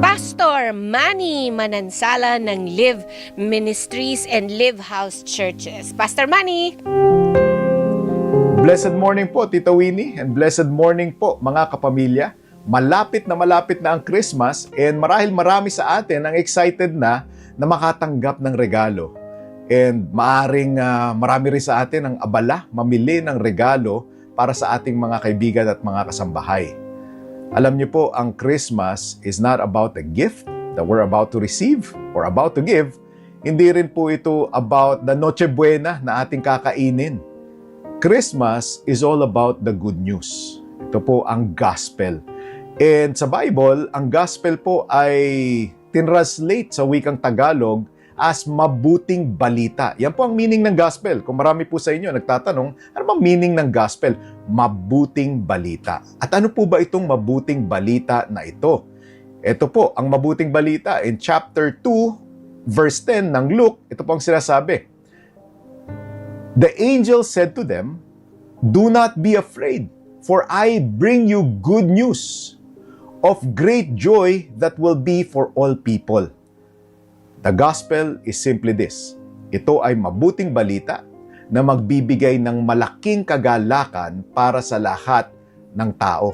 Pastor Manny Manansala ng Live Ministries and Live House Churches. Pastor Manny! Blessed morning po, Tita Winnie, and blessed morning po mga kapamilya. Malapit na ang Christmas and marahil marami sa atin ang excited na makatanggap ng regalo. And maaring marami rin sa atin ang abala, mamili ng regalo para sa ating mga kaibigan at mga kasambahay. Alam niyo po, ang Christmas is not about the gift that we're about to receive or about to give. Hindi rin po ito about the Noche Buena na ating kakainin. Christmas is all about the good news. Ito po ang gospel. And sa Bible, ang gospel po ay tinranslate sa wikang Tagalog as mabuting balita. Yan po ang meaning ng gospel. Kung marami po sa inyo nagtatanong, ano bang meaning ng gospel? Mabuting balita. At ano po ba itong mabuting balita na ito? Ito po, ang mabuting balita in chapter 2, verse 10 ng Luke, ito po ang sinasabi. The angel said to them, "Do not be afraid, for I bring you good news of great joy that will be for all people." The gospel is simply this. Ito ay mabuting balita na magbibigay ng malaking kagalakan para sa lahat ng tao.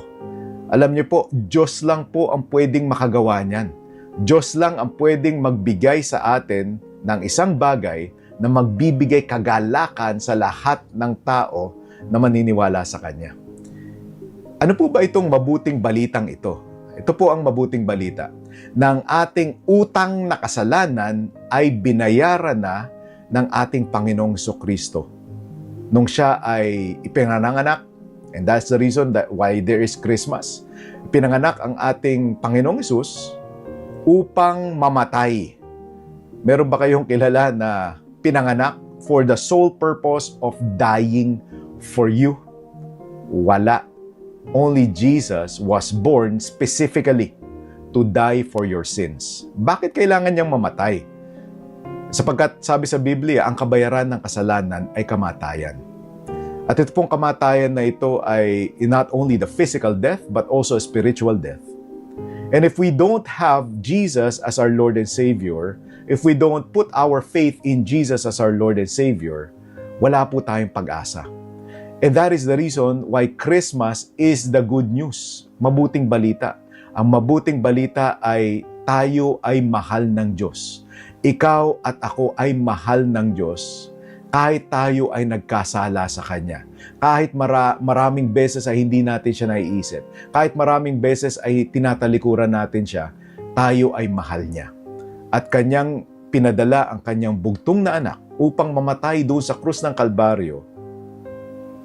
Alam niyo po, Diyos lang po ang pwedeng makagawa niyan. Diyos lang ang pwedeng magbigay sa atin ng isang bagay na magbibigay kagalakan sa lahat ng tao na maniniwala sa Kanya. Ano po ba itong mabuting balitang ito? Ito po ang mabuting balita na ang ating utang na kasalanan ay binayaran na ng ating Panginoong Jesucristo. Nung siya ay ipinanganak, and that's the reason that why there is Christmas. Pinanganak ang ating Panginoong Hesus upang mamatay. Meron ba kayong kilala na pinanganak for the sole purpose of dying for you? Wala. Only Jesus was born specifically to die for your sins. Bakit kailangan niyang mamatay? Sapagkat sabi sa Biblia, ang kabayaran ng kasalanan ay kamatayan. At ito pong kamatayan na ito ay not only the physical death but also a spiritual death. And if we don't have Jesus as our Lord and Savior, if we don't put our faith in Jesus as our Lord and Savior, wala po tayong pag-asa. And that is the reason why Christmas is the good news. Mabuting balita. Ang mabuting balita ay tayo ay mahal ng Diyos. Ikaw at ako ay mahal ng Diyos kahit tayo ay nagkasala sa Kanya. Kahit maraming beses ay hindi natin siya naiisip. Kahit maraming beses ay tinatalikuran natin siya, tayo ay mahal niya. At Kanyang pinadala ang Kanyang bugtong na anak upang mamatay doon sa krus ng Kalbaryo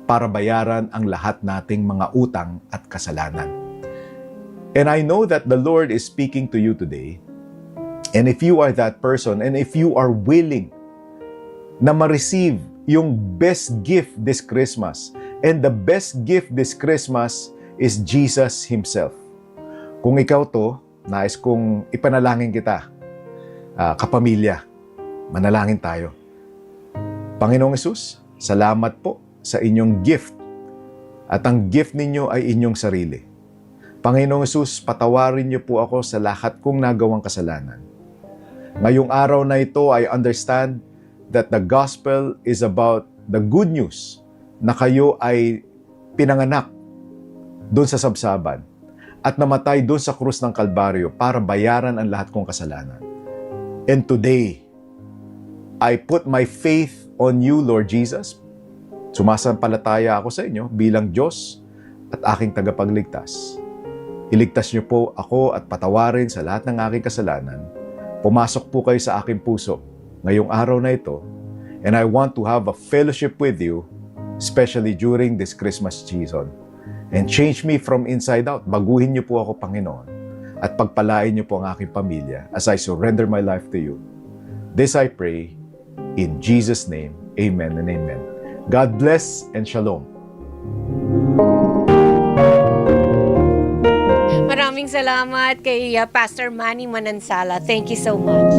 para bayaran ang lahat nating mga utang at kasalanan. And I know that the Lord is speaking to you today. And if you are that person, and if you are willing na ma-receive yung best gift this Christmas, and the best gift this Christmas is Jesus Himself. Kung ikaw to, nais kong ipanalangin kita, kapamilya, manalangin tayo. Panginoong Hesus, salamat po sa inyong gift. At ang gift ninyo ay inyong sarili. Panginoong Hesus, patawarin niyo po ako sa lahat kong nagawang kasalanan. Ngayong araw na ito, I understand that the gospel is about the good news na kayo ay pinanganak doon sa sabsaban at namatay doon sa krus ng Kalbaryo para bayaran ang lahat kong kasalanan. And today, I put my faith on you, Lord Jesus. Sumasampalataya ako sa inyo bilang Diyos at aking tagapagligtas. Iligtas niyo po ako at patawarin sa lahat ng aking kasalanan. Pumasok po kayo sa aking puso ngayong araw na ito, and I want to have a fellowship with you, especially during this Christmas season. And change me from inside out. Baguhin niyo po ako, Panginoon, at pagpalain niyo po ang aking pamilya as I surrender my life to you. This I pray in Jesus' name. Amen and amen. God bless and shalom. Maraming salamat kay Pastor Manny Manansala. Thank you so much.